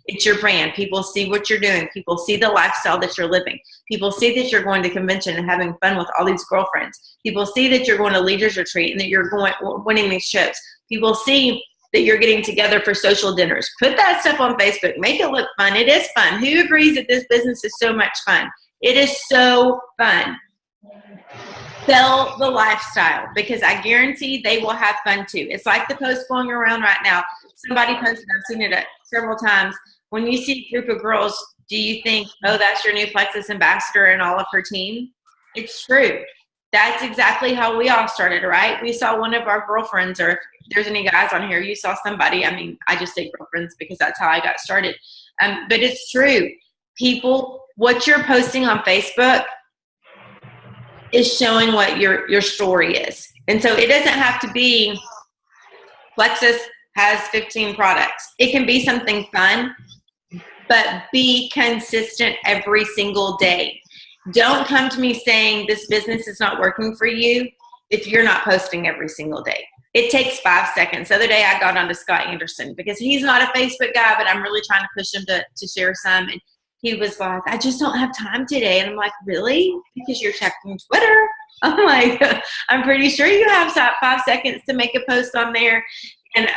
It's your brand. People see what you're doing. People see the lifestyle that you're living. People see that you're going to convention and having fun with all these girlfriends. People see that you're going to leaders retreat and that you're winning these trips. People see that you're getting together for social dinners. Put that stuff on Facebook. Make it look fun. It is fun. Who agrees that this business is so much fun? It is so fun. Sell the lifestyle, because I guarantee they will have fun too. It's like the post going around right now. Somebody posted, I've seen it several times. When you see a group of girls, do you think, oh, that's your new Plexus ambassador and all of her team? It's true. That's exactly how we all started, right? We saw one of our girlfriends, or if there's any guys on here, you saw somebody. I mean, I just say girlfriends because that's how I got started. But it's true. People, what you're posting on Facebook is showing what your story is. And so it doesn't have to be Plexus has 15 products. It can be something fun, but be consistent every single day. Don't come to me saying this business is not working for you if you're not posting every single day. It takes 5 seconds. The other day I got on to Scott Anderson because he's not a Facebook guy, but I'm really trying to push him to share some. And he was like, I just don't have time today. And I'm like, really? Because you're checking Twitter? I'm like, I'm pretty sure you have 5 seconds to make a post on there. And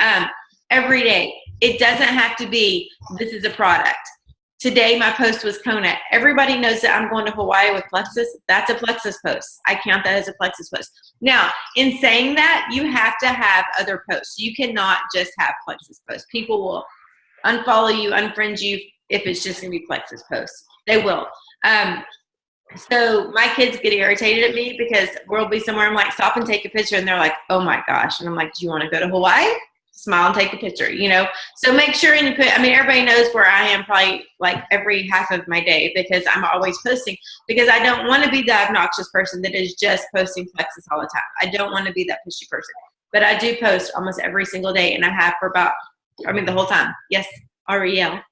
every day. It doesn't have to be, this is a product. Today, my post was Kona. Everybody knows that I'm going to Hawaii with Plexus. That's a Plexus post. I count that as a Plexus post. Now, in saying that, you have to have other posts. You cannot just have Plexus posts. People will unfollow you, unfriend you if it's just going to be Plexus posts. They will. So my kids get irritated at me because we'll be somewhere. I'm like, stop and take a picture. And they're like, oh my gosh. And I'm like, do you want to go to Hawaii? Smile and take a picture, you know? So make sure and you put, I mean, everybody knows where I am probably like every half of my day because I'm always posting, because I don't want to be the obnoxious person that is just posting Plexus all the time. I don't want to be that pushy person, but I do post almost every single day, and I have for about, I mean, the whole time. Yes, Ariele.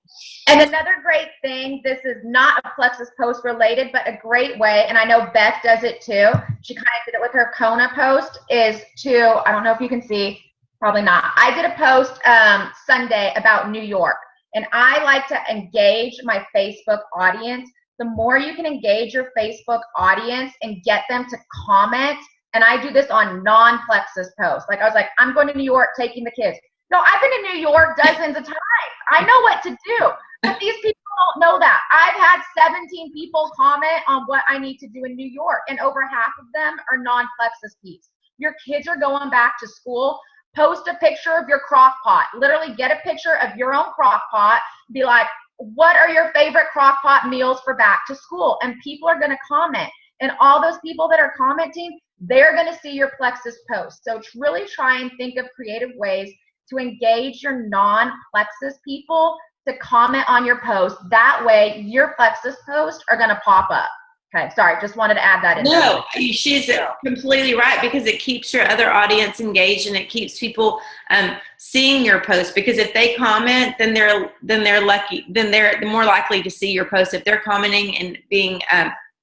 And another great thing, this is not a Plexus post related, but a great way, and I know Beth does it too. She kind of did it with her Kona post, is to, I don't know if you can see, probably not. I did a post Sunday about New York, and I like to engage my Facebook audience. The more you can engage your Facebook audience and get them to comment, and I do this on non-Plexus posts. Like I was like, I'm going to New York taking the kids. No, I've been to New York dozens of times. I know what to do. But these people don't know that. I've had 17 people comment on what I need to do in New York, and over half of them are non-Plexus peeps. Your kids are going back to school. Post a picture of your crock pot. Literally get a picture of your own crock pot. Be like, what are your favorite crock pot meals for back to school? And people are going to comment. And all those people that are commenting, they're going to see your Plexus post. So really try and think of creative ways to engage your non-Plexus people to comment on your post. That way, your Plexus posts are going to pop up. Okay, sorry, just wanted to add that in. No, she's completely right, because it keeps your other audience engaged and it keeps people seeing your post. Because if they comment, then they're lucky. Then they're more likely to see your post if they're commenting and being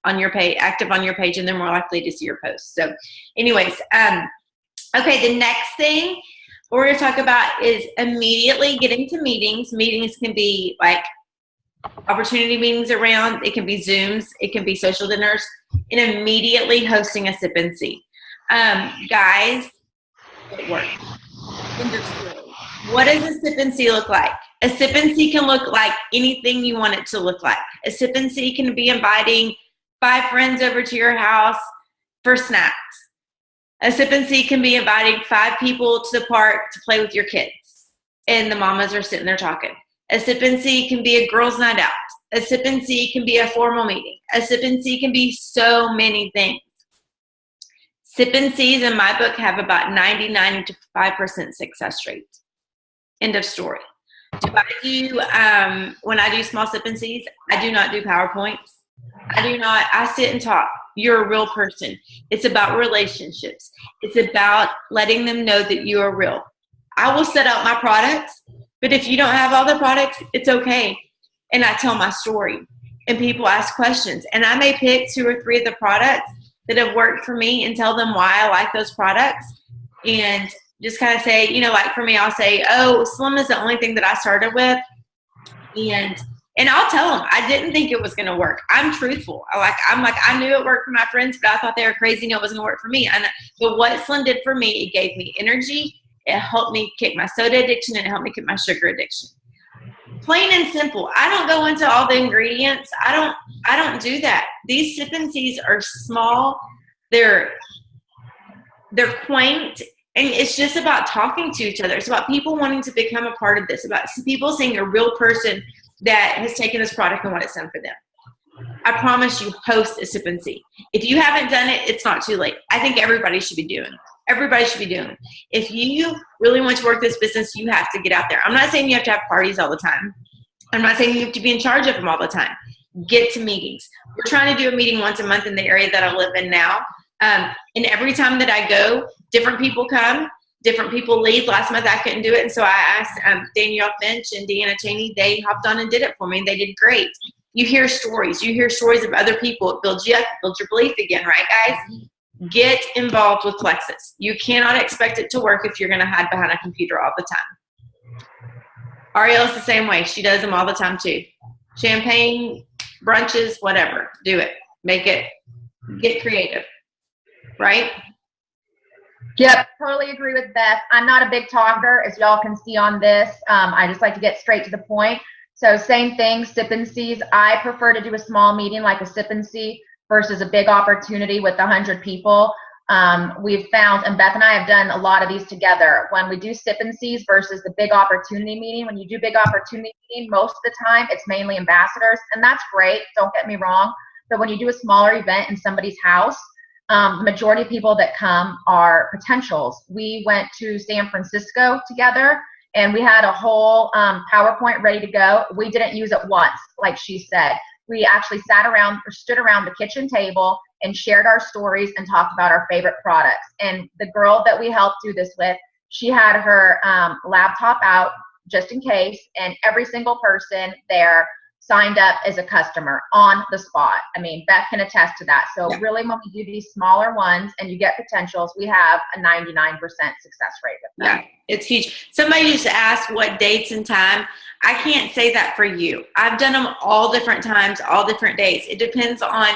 on your page, active on your page, and they're more likely to see your post. So, anyways, okay, the next thing we're going to talk about is immediately getting to meetings. Meetings can be like opportunity meetings around, it can be Zooms, it can be social dinners, and immediately hosting a sip and see. Guys, it works. What does a sip and see look like? A sip and see can look like anything you want it to look like. A sip and see can be inviting 5 friends over to your house for snacks. A sip and see can be inviting 5 people to the park to play with your kids, and the mamas are sitting there talking. A sip and see can be a girls' night out. A sip and see can be a formal meeting. A sip and see can be so many things. Sip and sees in my book have about 95% success rate. End of story. When I do small sip and sees, I do not do PowerPoints. I sit and talk. You're a real person. It's about relationships. It's about letting them know that you are real. I will set out my products, but if you don't have all the products, it's okay. And I tell my story, and people ask questions. And I may pick 2 or 3 of the products that have worked for me and tell them why I like those products. And just kind of say, like for me, I'll say, oh, Slim is the only thing that I started with. And I'll tell them I didn't think it was going to work. I'm truthful. I knew it worked for my friends, but I thought they were crazy and it wasn't going to work for me. But what Slim did for me, it gave me energy. It helped me kick my soda addiction, and it helped me kick my sugar addiction. Plain and simple. I don't go into all the ingredients. I don't do that. These sip and seas are small. They're quaint, and it's just about talking to each other. It's about people wanting to become a part of this, about people seeing a real person that has taken this product and what it's done for them. I promise you, host a sip and see. If you haven't done it, it's not too late. I think everybody should be doing it. Everybody should be doing it. If you really want to work this business, you have to get out there. I'm not saying you have to have parties all the time. I'm not saying you have to be in charge of them all the time. Get to meetings. We're trying to do a meeting once a month in the area that I live in now. And every time that I go, different people come, different people leave. Last month I couldn't do it, and so I asked Danielle Finch and Deanna Cheney. They hopped on and did it for me, and they did great. You hear stories. You hear stories of other people. It builds you up, builds your belief again, right, guys? Get involved with Plexus. You cannot expect it to work if you're going to hide behind a computer all the time. Ariele's the same way. She does them all the time too. Champagne, brunches, whatever. Do it. Make it. Get creative. Right? Yep, totally agree with Beth. I'm not a big talker, as y'all can see on this. I just like to get straight to the point. So same thing, sip and sees. I prefer to do a small meeting like a sip and see versus a big opportunity with 100 people. We've found, and Beth and I have done a lot of these together, when we do sip and sees versus the big opportunity meeting. When you do big opportunity meeting, most of the time it's mainly ambassadors, and that's great, don't get me wrong. But when you do a smaller event in somebody's house, the majority of people that come are potentials. We went to San Francisco together, and we had a whole PowerPoint ready to go. We didn't use it once, like she said. We actually stood around the kitchen table and shared our stories and talked about our favorite products. And the girl that we helped do this with, she had her laptop out just in case, and every single person there signed up as a customer on the spot. I mean, Beth can attest to that. So really, when we do these smaller ones and you get potentials, we have a 99% success rate with them. Yeah, it's huge. Somebody just asked what dates and time. I can't say that for you. I've done them all different times, all different days. It depends on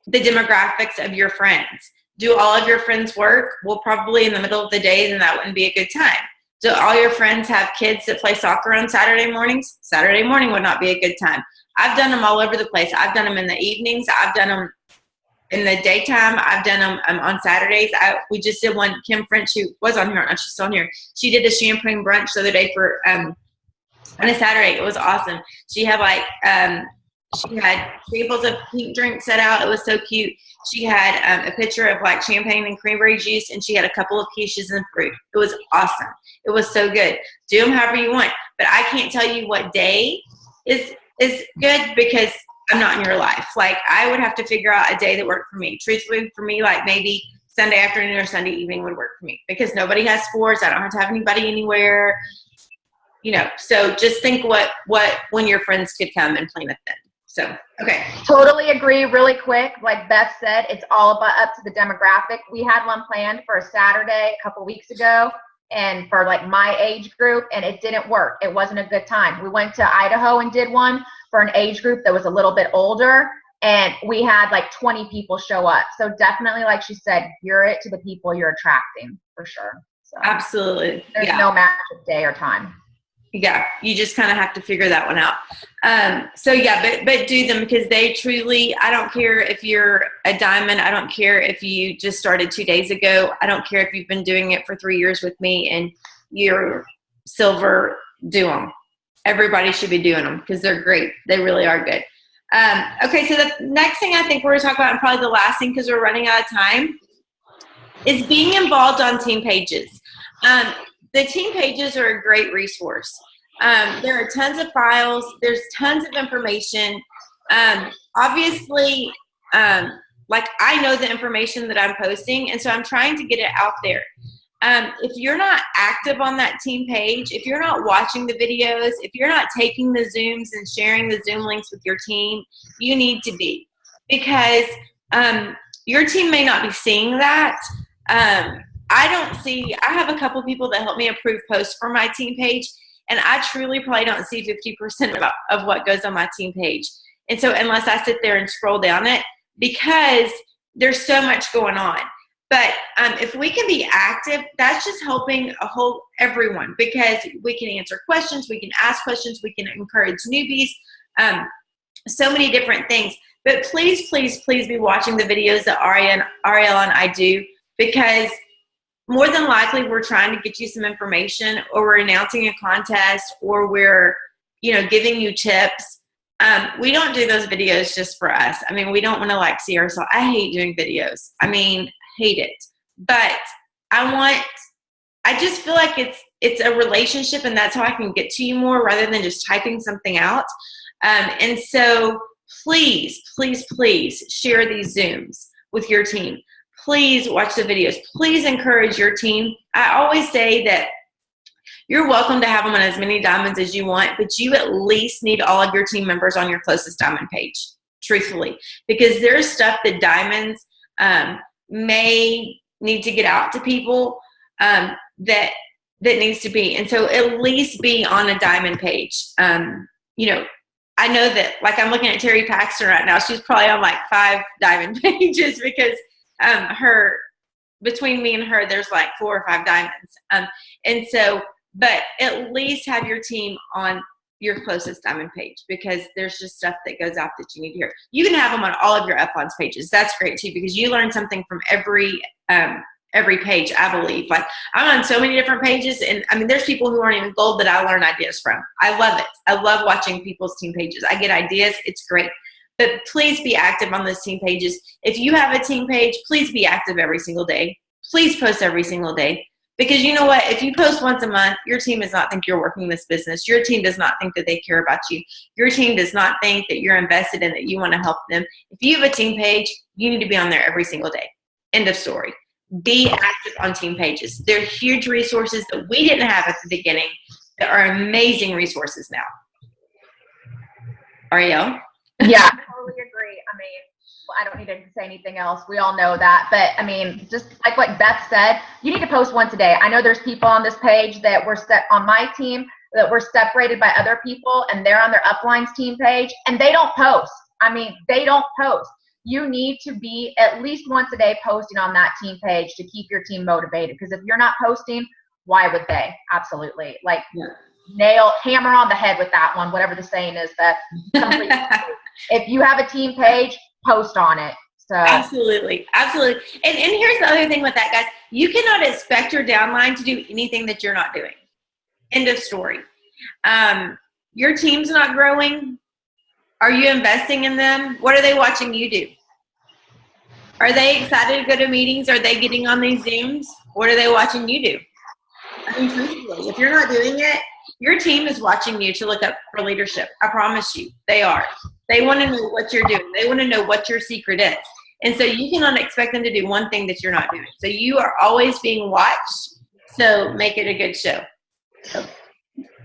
the demographics of your friends. Do all of your friends work? Well, probably in the middle of the day, then that wouldn't be a good time. Do all your friends have kids that play soccer on Saturday mornings? Saturday morning would not be a good time. I've done them all over the place. I've done them in the evenings. I've done them in the daytime. I've done them on Saturdays. We just did one. Kim French, who was on here, she's still on here. She did a champagne brunch the other day for on a Saturday. It was awesome. She had she had samples of pink drink set out. It was so cute. She had a picture of like champagne and cranberry juice, and she had a couple of quiches and fruit. It was awesome. It was so good. Do them however you want, but I can't tell you what day is good because I'm not in your life. Like, I would have to figure out a day that worked for me. Truthfully, for me, like maybe Sunday afternoon or Sunday evening would work for me because nobody has sports. I don't have to have anybody anywhere. So just think when your friends could come and plan it then. So, okay. Totally agree. Really quick, like Beth said, it's all about up to the demographic. We had one planned for a Saturday a couple weeks ago, and for like my age group, and it didn't work. It wasn't a good time. We went to Idaho and did one for an age group that was a little bit older, and we had like 20 people show up. So definitely, like she said, gear it to the people you're attracting for sure. So absolutely. There's no match of day or time. Yeah, you just kind of have to figure that one out. But do them because they truly, I don't care if you're a diamond. I don't care if you just started 2 days ago. I don't care if you've been doing it for 3 years with me and you're silver, do them. Everybody should be doing them because they're great. They really are good. Okay, so the next thing I think we're going to talk about, and probably the last thing because we're running out of time, is being involved on team pages. The team pages are a great resource. There are tons of files. There's tons of information. Obviously, like I know the information that I'm posting, and so I'm trying to get it out there. If you're not active on that team page, if you're not watching the videos, if you're not taking the Zooms and sharing the Zoom links with your team, you need to be, because your team may not be seeing that. I have a couple people that help me approve posts for my team page, and I truly probably don't see 50% of what goes on my team page. And so unless I sit there and scroll down it, because there's so much going on. But if we can be active, that's just helping everyone, because we can answer questions, we can ask questions, we can encourage newbies, so many different things. But please, please, please be watching the videos that Ariele and I do, because more than likely we're trying to get you some information, or we're announcing a contest, or we're giving you tips. We don't do those videos just for us. I mean, we don't want to see ourselves. I hate doing videos. I mean, hate it. But I just feel like it's a relationship, and that's how I can get to you more rather than just typing something out. And so please, please, please share these Zooms with your team. Please watch the videos. Please encourage your team. I always say that you're welcome to have them on as many diamonds as you want, but you at least need all of your team members on your closest diamond page, truthfully, because there's stuff that diamonds may need to get out to people that needs to be. And so at least be on a diamond page. I know that, I'm looking at Terry Paxton right now. She's probably on 5 diamond pages because between me and her, there's 4 or 5 diamonds. And so, but at least have your team on your closest diamond page, because there's just stuff that goes out that you need to hear. You can have them on all of your uploads pages. That's great too, because you learn something from every page, I believe. I'm on so many different pages, and I mean, there's people who aren't even gold that I learn ideas from. I love it. I love watching people's team pages. I get ideas. It's great. But please be active on those team pages. If you have a team page, please be active every single day. Please post every single day. Because you know what? If you post once a month, your team does not think you're working this business. Your team does not think that they care about you. Your team does not think that you're invested in, that you want to help them. If you have a team page, you need to be on there every single day. End of story. Be active on team pages. They're huge resources that we didn't have at the beginning that are amazing resources now. Ariele? Yeah, I totally agree. I mean, I don't need to say anything else. We all know that. But, I mean, just like what Beth said, you need to post once a day. I know there's people on this page that were set on my team that were separated by other people, and they're on their uplines team page, and they don't post. I mean, they don't post. You need to be at least once a day posting on that team page to keep your team motivated. Because if you're not posting why would they? Absolutely. Like Yeah. hammer on the head with that one, whatever the saying is, Beth. If you have a team page, post on it. So Absolutely. Absolutely. And here's the other thing with that, guys. You cannot expect your downline to do anything that you're not doing. End of story. Your team's not growing. Are you investing in them? What are they watching you do? Are they excited to go to meetings? Are they getting on these Zooms? What are they watching you do? I mean, truthfully, if you're not doing it, your team is watching you to look up for leadership. I promise you, they are. They want to know what you're doing. They want to know what your secret is. And so you cannot expect them to do one thing that you're not doing. So you are always being watched. So make it a good show. So,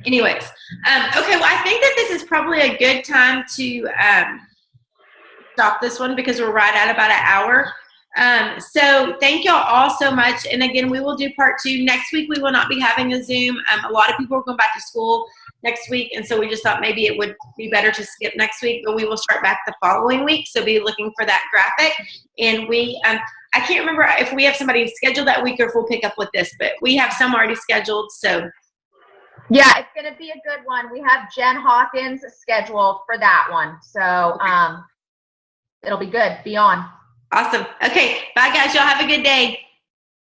anyways, okay. Well, I think that this is probably a good time to stop this one because we're right at about an hour. So thank y'all all so much. And again, we will do part 2 next week. We will not be having a Zoom. A lot of people are going back to school next week. And so we just thought maybe it would be better to skip next week, but we will start back the following week. So be looking for that graphic. And I can't remember if we have somebody scheduled that week or if we'll pick up with this, but we have some already scheduled. So yeah, it's going to be a good one. We have Jen Hawkins scheduled for that one. So it'll be good. Be on. Awesome. Okay. Bye, guys. Y'all have a good day.